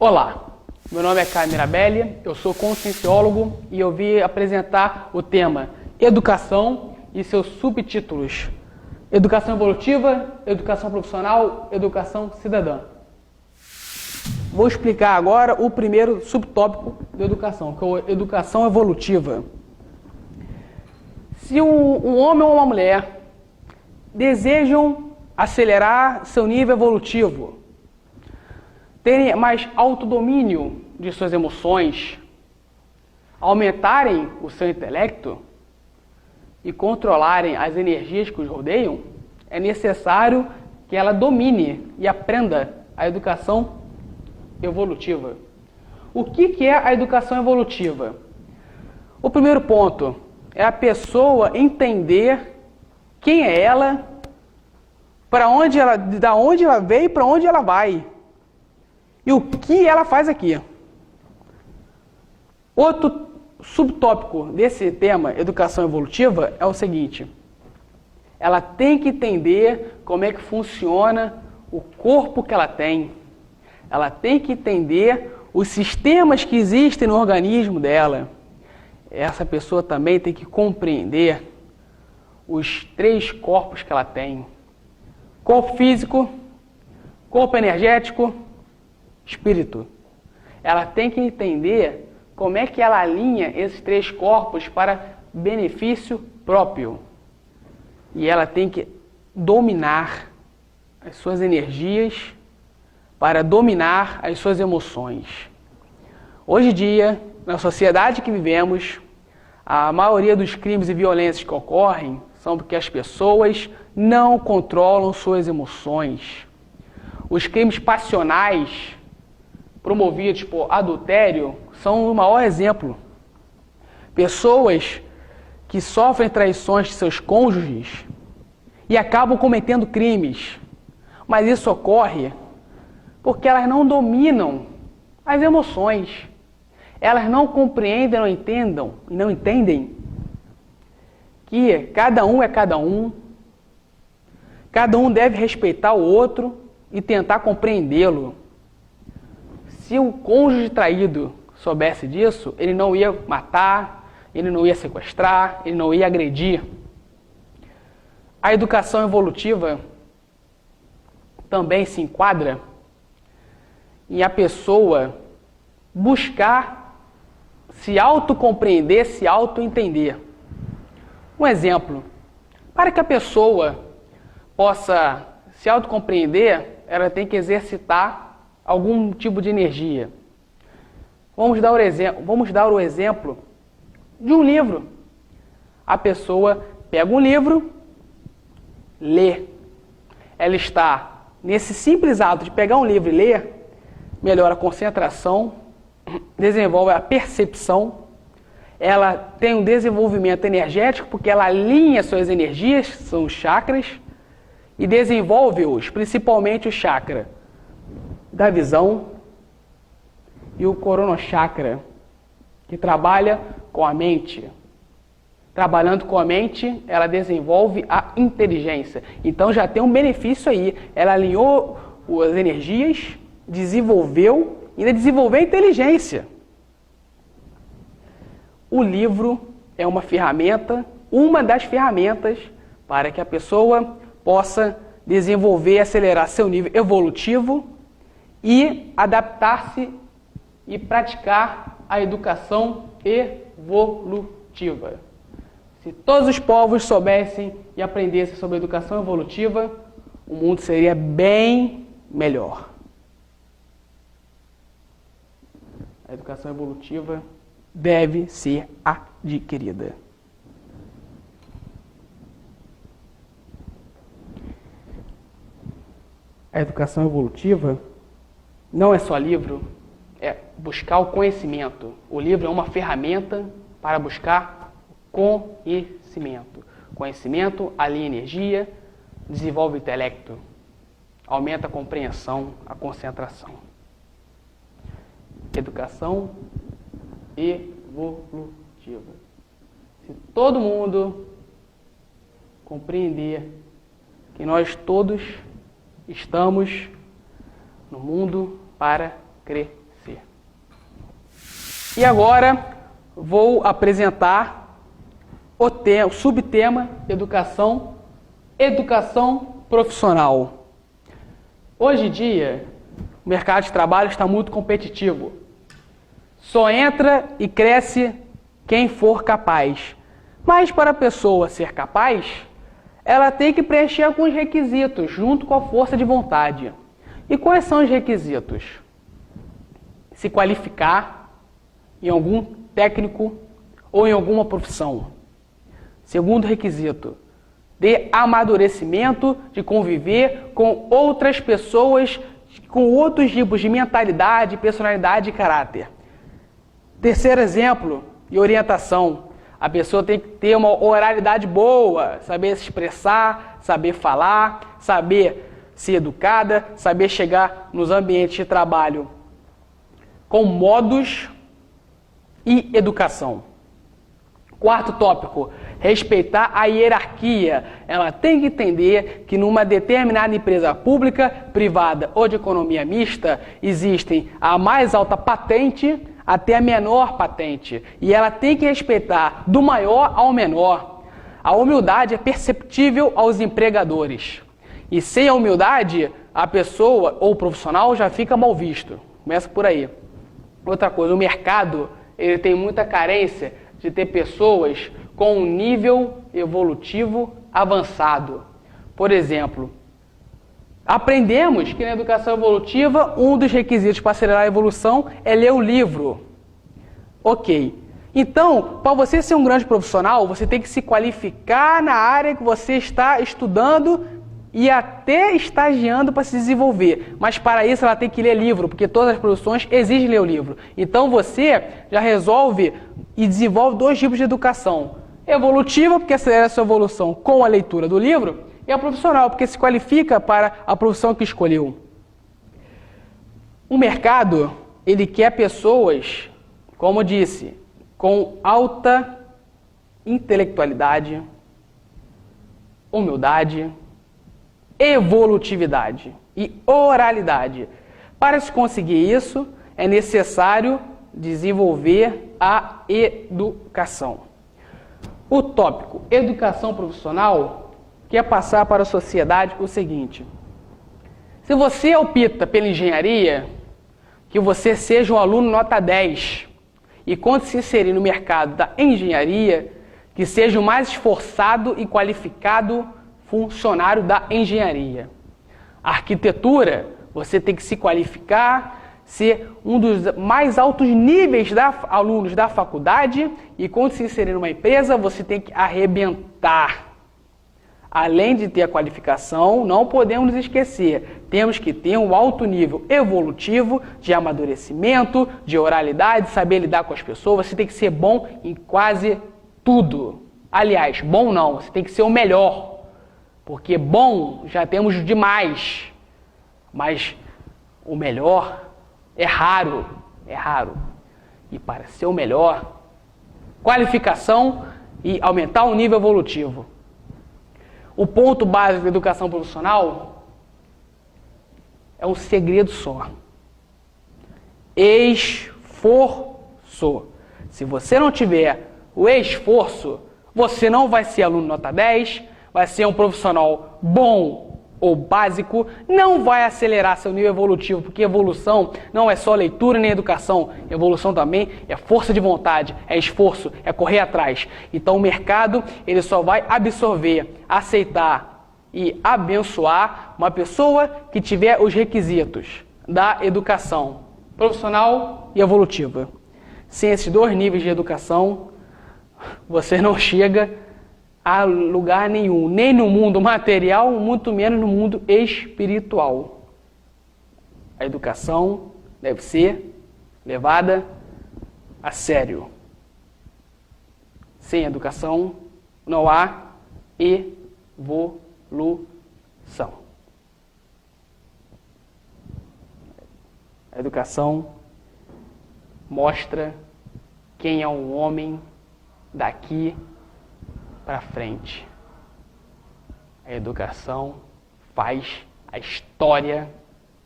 Olá, meu nome é Caio Mirabelli, eu sou conscienciólogo e eu vim apresentar o tema Educação e seus subtítulos: Educação evolutiva, Educação profissional, Educação cidadã. Vou explicar agora o primeiro subtópico da educação, que é a educação evolutiva. Se um homem ou uma mulher desejam acelerar seu nível evolutivo, terem mais autodomínio de suas emoções, aumentarem o seu intelecto e controlarem as energias que os rodeiam, é necessário que ela domine e aprenda a educação evolutiva. O que é a educação evolutiva? O primeiro ponto é a pessoa entender quem é ela, da onde ela veio e para onde ela vai. E o que ela faz aqui? Outro subtópico desse tema, educação evolutiva, é o seguinte: ela tem que entender como é que funciona o corpo que ela tem. Ela tem que entender os sistemas que existem no organismo dela. Essa pessoa também tem que compreender os 3 corpos que ela tem: corpo físico, corpo energético, espírito. Ela tem que entender como é que ela alinha esses 3 corpos para benefício próprio. E ela tem que dominar as suas energias para dominar as suas emoções. Hoje em dia, na sociedade que vivemos, a maioria dos crimes e violências que ocorrem são porque as pessoas não controlam suas emoções. Os crimes passionais promovidos por adultério são o maior exemplo. Pessoas que sofrem traições de seus cônjuges e acabam cometendo crimes. Mas isso ocorre porque elas não dominam as emoções. Elas não compreendem, não entendem que cada um é cada um deve respeitar o outro e tentar compreendê-lo. Se o cônjuge traído soubesse disso, ele não ia matar, ele não ia sequestrar, ele não ia agredir. A educação evolutiva também se enquadra em a pessoa buscar se autocompreender, se autoentender. Um exemplo: para que a pessoa possa se autocompreender, ela tem que exercitar algum tipo de energia. Vamos dar o exemplo de um livro. A pessoa pega um livro, lê. Ela está nesse simples ato de pegar um livro e ler, melhora a concentração, desenvolve a percepção, ela tem um desenvolvimento energético porque ela alinha suas energias, são os chakras, e desenvolve-os, principalmente o chakra da visão e o coronochakra, que trabalha com a mente. Trabalhando com a mente, ela desenvolve a inteligência. Então já tem um benefício aí. Ela alinhou as energias, desenvolveu e ainda desenvolveu a inteligência. O livro é uma das ferramentas para que a pessoa possa desenvolver e acelerar seu nível evolutivo e adaptar-se e praticar a educação evolutiva. Se todos os povos soubessem e aprendessem sobre a educação evolutiva, o mundo seria bem melhor. A educação evolutiva deve ser adquirida. A educação evolutiva não é só livro, é buscar o conhecimento. O livro é uma ferramenta para buscar conhecimento. Conhecimento alinha energia, desenvolve o intelecto, aumenta a compreensão, a concentração. Educação evolutiva. Se todo mundo compreender que nós todos estamos no mundo para crescer. E agora vou apresentar o subtema educação profissional. Hoje em dia, o mercado de trabalho está muito competitivo. Só entra e cresce quem for capaz. Mas para a pessoa ser capaz, ela tem que preencher alguns requisitos junto com a força de vontade. E quais são os requisitos? Se qualificar em algum técnico ou em alguma profissão. Segundo requisito, de amadurecimento, de conviver com outras pessoas com outros tipos de mentalidade, personalidade e caráter. Terceiro exemplo, e orientação. A pessoa tem que ter uma oralidade boa, saber se expressar, saber falar, saber ser educada, saber chegar nos ambientes de trabalho com modos e educação. Quarto tópico, respeitar a hierarquia. Ela tem que entender que numa determinada empresa pública, privada ou de economia mista, existem a mais alta patente até a menor patente. E ela tem que respeitar do maior ao menor. A humildade é perceptível aos empregadores. E sem a humildade, a pessoa ou o profissional já fica mal visto. Começa por aí. Outra coisa, o mercado ele tem muita carência de ter pessoas com um nível evolutivo avançado. Por exemplo, aprendemos que na educação evolutiva, um dos requisitos para acelerar a evolução é ler o livro. Ok. Então, para você ser um grande profissional, você tem que se qualificar na área que você está estudando e até estagiando para se desenvolver. Mas para isso ela tem que ler livro, porque todas as profissões exigem ler o livro. Então você já resolve e desenvolve dois tipos de educação. Evolutiva, porque acelera a sua evolução com a leitura do livro, e a profissional, porque se qualifica para a profissão que escolheu. O mercado, ele quer pessoas, como eu disse, com alta intelectualidade, humildade, evolutividade e oralidade. Para se conseguir isso, é necessário desenvolver a educação. O tópico educação profissional quer passar para a sociedade o seguinte: se você opta pela engenharia, que você seja um aluno nota 10 e quando se inserir no mercado da engenharia, que seja o mais esforçado e qualificado funcionário da engenharia. Arquitetura, você tem que se qualificar, ser um dos mais altos níveis de alunos da faculdade e quando se inserir numa empresa, você tem que arrebentar. Além de ter a qualificação, não podemos nos esquecer, temos que ter um alto nível evolutivo de amadurecimento, de oralidade, saber lidar com as pessoas, você tem que ser bom em quase tudo. Aliás, bom não, você tem que ser o melhor, porque bom já temos demais, mas o melhor é raro. E para ser o melhor, qualificação e aumentar o nível evolutivo. O ponto básico da educação profissional é um segredo só. Esforço. Se você não tiver o esforço, você não vai ser aluno nota 10, vai ser um profissional bom ou básico, não vai acelerar seu nível evolutivo, porque evolução não é só leitura nem educação, evolução também é força de vontade, é esforço, é correr atrás. Então o mercado ele só vai absorver, aceitar e abençoar uma pessoa que tiver os requisitos da educação profissional e evolutiva. Sem esses dois níveis de educação, você não chega a lugar nenhum, nem no mundo material, muito menos no mundo espiritual. A educação deve ser levada a sério. Sem educação não há evolução. A educação mostra quem é um homem daqui para frente. A educação faz a história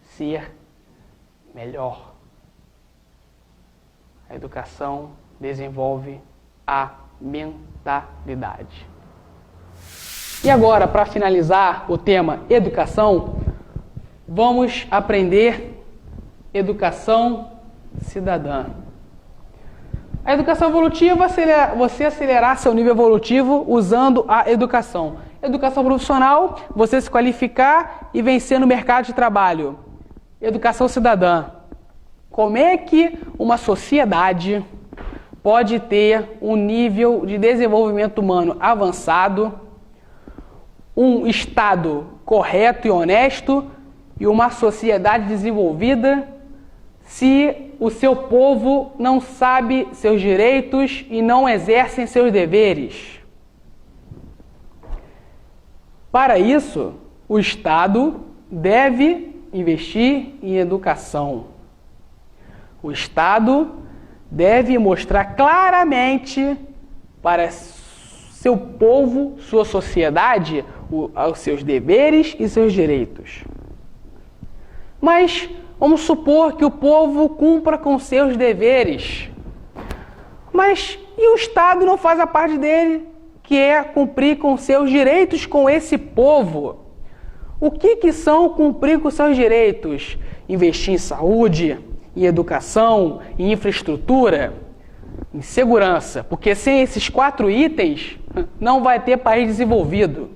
ser melhor. A A educação desenvolve a mentalidade. E agora, para finalizar o tema educação, vamos aprender educação cidadã. A educação evolutiva, você acelerar seu nível evolutivo usando a educação. Educação profissional, você se qualificar e vencer no mercado de trabalho. Educação cidadã. Como é que uma sociedade pode ter um nível de desenvolvimento humano avançado, um Estado correto e honesto e uma sociedade desenvolvida se o seu povo não sabe seus direitos e não exercem seus deveres? Para isso, o Estado deve investir em educação. O Estado deve mostrar claramente para seu povo, sua sociedade, os seus deveres e seus direitos. Mas vamos supor que o povo cumpra com seus deveres. Mas e o Estado não faz a parte dele, que é cumprir com seus direitos com esse povo? O que são cumprir com seus direitos? Investir em saúde, em educação, em infraestrutura, em segurança. Porque sem esses 4 itens, não vai ter país desenvolvido.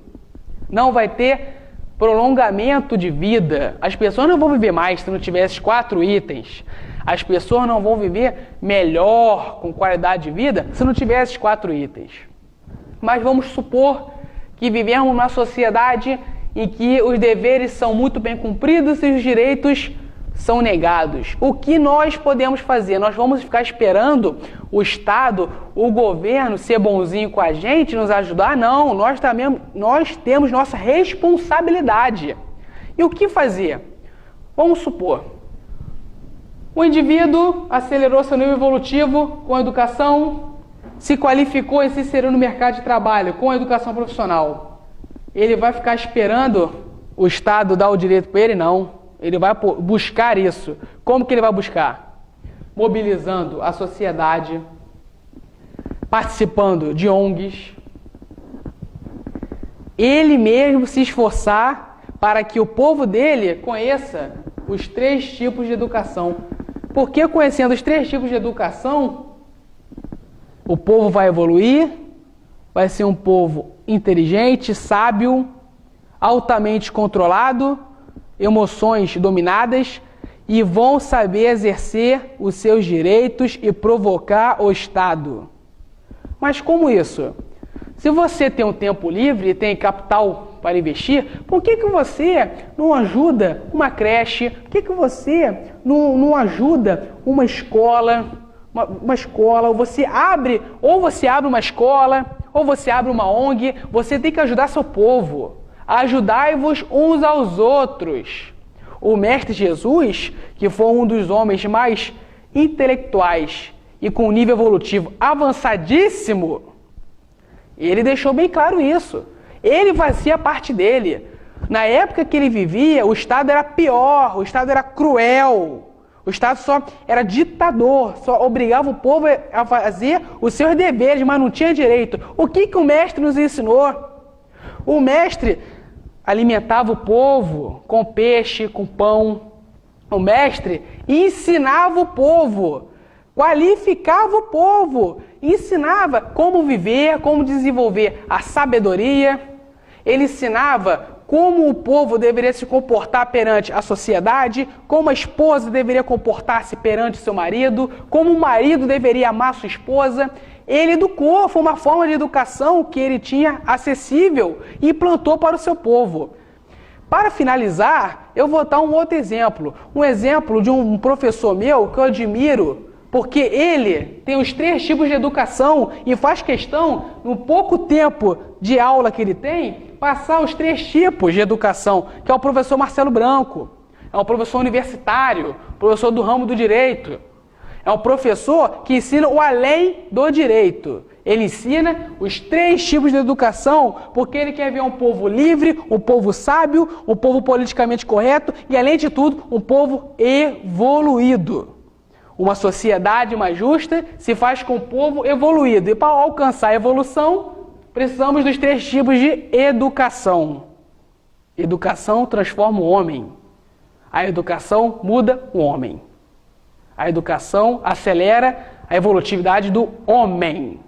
Não vai ter prolongamento de vida. As pessoas não vão viver mais se não tiver esses 4 itens. As pessoas não vão viver melhor, com qualidade de vida, se não tiver esses 4 itens. Mas vamos supor que vivemos numa sociedade em que os deveres são muito bem cumpridos e os direitos são negados. O que nós podemos fazer? Nós vamos ficar esperando o Estado, o governo ser bonzinho com a gente, nos ajudar? Não, nós temos nossa responsabilidade. E o que fazer? Vamos supor, o indivíduo acelerou seu nível evolutivo com a educação, se qualificou e se inseriu no mercado de trabalho com a educação profissional. Ele vai ficar esperando o Estado dar o direito para ele? Não. Ele vai buscar isso. Como que ele vai buscar? Mobilizando a sociedade, participando de ONGs, ele mesmo se esforçar para que o povo dele conheça os 3 tipos de educação. Porque conhecendo os 3 tipos de educação, o povo vai evoluir, vai ser um povo inteligente, sábio, altamente controlado, emoções dominadas e vão saber exercer os seus direitos e provocar o Estado. Mas como isso? Se você tem um tempo livre e tem capital para investir, por que você não ajuda uma creche? Por que você não ajuda uma escola? Uma escola, ou você abre uma escola, ou você abre uma ONG. Você tem que ajudar seu povo. Ajudai-vos uns aos outros. O Mestre Jesus, que foi um dos homens mais intelectuais e com um nível evolutivo avançadíssimo, ele deixou bem claro isso. Ele fazia parte dele. Na época que ele vivia, o Estado era pior, o Estado era cruel. O Estado só era ditador, só obrigava o povo a fazer os seus deveres, mas não tinha direito. O que o Mestre nos ensinou? O Mestre alimentava o povo com peixe, com pão. O Mestre ensinava o povo, qualificava o povo, ensinava como viver, como desenvolver a sabedoria. Ele ensinava como o povo deveria se comportar perante a sociedade, como a esposa deveria comportar-se perante seu marido, como o marido deveria amar sua esposa. Ele educou, foi uma forma de educação que ele tinha acessível e implantou para o seu povo. Para finalizar, eu vou dar um outro exemplo. Um exemplo de um professor meu que eu admiro, porque ele tem os 3 tipos de educação e faz questão, no pouco tempo de aula que ele tem, passar os 3 tipos de educação, que é o professor Marcelo Branco. É um professor universitário, professor do ramo do direito. É um professor que ensina o além do direito. Ele ensina os 3 tipos de educação porque ele quer ver um povo livre, um povo sábio, um povo politicamente correto e, além de tudo, um povo evoluído. Uma sociedade mais justa se faz com o povo evoluído. E para alcançar a evolução, precisamos dos 3 tipos de educação. Educação transforma o homem. A educação muda o homem. A educação acelera a evolutividade do homem.